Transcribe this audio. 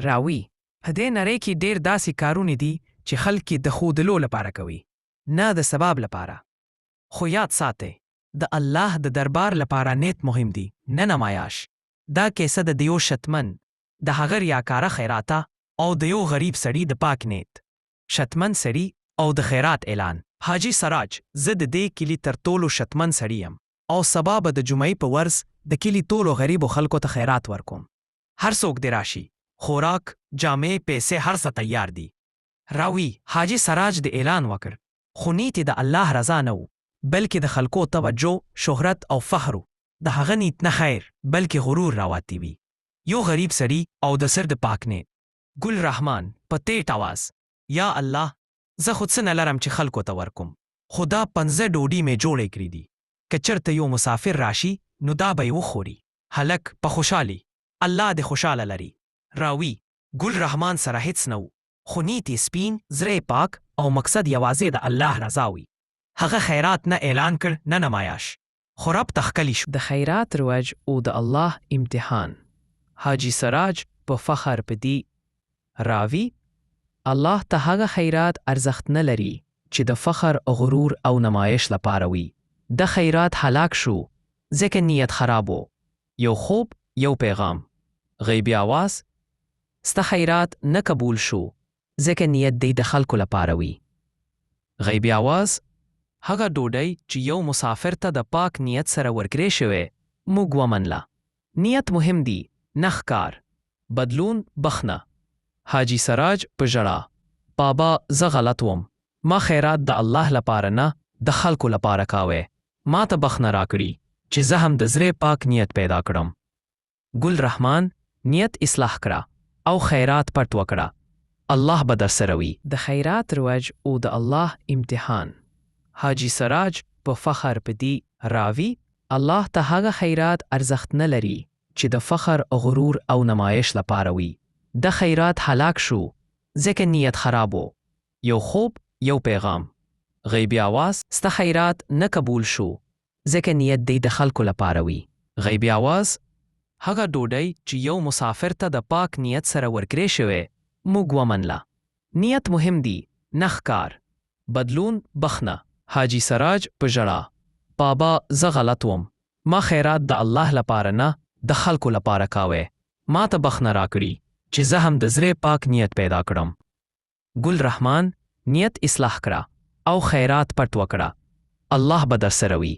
راوي په دې نړۍ کې ډېر داسې کارونه دي چې خلک یې د ښودلو لپاره کوي، نه د ثواب لپاره. خو یاد ساتئ، د الله د دربار لپاره نیت مهم دی، نه نمایش. دا کیسه د یو شتمن، د هغه ریاکاره خیراته او د یو غریب سړي د پاک نیت. شتمن سړي او د خیرات اعلان. حاجي سراج: زه د دې کلي تر ټولو شتمن سړي یم او سبا به د جمعې په ورځ د کلي ټولو غریبو خلکو ته خیرات ورکوم. هر څوک دې راشي، خوراک، جامې، پیسې، هر څه تیار دي. راوي: حاجي سراج د اعلان وکړ، خو نیت د الله رضا نه و، بلکې د خلکو توجه، شهرت او فخر. د هغه نیت نه خیر بلکې غرور راوتی وي. یو غریب سړي او د سر د پاک نیت. ګل رحمان په ټیټ اواز: یا الله، زه خو څه نه لرم چې خلکو ته ورکوم، خو دا 15 ډوډۍ مې جوړې کړې دي. که چېرته یو مسافر راشي نو دا به یې وخوري. هلک په خوشحالي: الله دې خوشحاله لري. راوي: ګل رحمان سره هیڅ نه و، خو نیت یې سپین، زړه پاک او مقصد یوازې د الله رضا وي. هغه خیرات نه اعلان کړ، نه نمایش، خو رب ته ښکلی شو. د خیرات رواج او د الله امتحان. حاجي سراج په فخر په دی. راوي: الله ته هغه خیرات ارزښت نه لري چې د فخر، غرور او نمایش لپاره وي. د خیرات هلاک شو ځکه نیت خراب و. یو خوب، یو پیغام. غیبی آواز: ستا خیرات نه قبول شو ځکه نیت دی د خلکو لپاره وي. غیبی آواز: هغه ډوډۍ چې یو مسافر ته د پاک نیت سره ورکړې شوې، موږ ومنله. نیت مهم دی، نه ښکار. بدلون، بخنه. حاجي سراج په ژړا: بابا، زه غلط وم، ما خیرات د الله لپاره نه د خلکو لپاره کاوه. ما ته بخنه راکړي چې زه هم د زړه پاک نیت پیدا کړم. ګل رحمان نیت اصلاح کړه او خیرات پټ وکړه. الله به در سره وي. د خیرات رواج او د الله امتحان. حاجي سراج په فخر په دی. راوي: الله ته هغه خیرات ارزښت نه لري چې د فخر، غرور او نمایش لپاره وي. د خیرات هلاک شو ځکه نیت خراب و. یو خوب، یو پیغام. غیبی آواز: ستا خیرات نه قبول شو ځکه نیت دی د خلکو لپاره وي. غیبی آواز: هغه ډوډۍ چې یو مسافر ته د پاک نیت سره ورکړې شوې، موږ ومنله. نیت مهم دی، نه ښکار. بدلون، بخنه. حاجي سراج په ژړا: بابا، زه غلط وم، ما خیرات د الله لپاره نه د خلکو لپاره کاوه. ما ته بخنه راکړي چې زه هم د زړه پاک نیت پیدا کړم. ګل رحمان نیت اصلاح کړه او خیرات پټ وکړه. الله به در سره وي.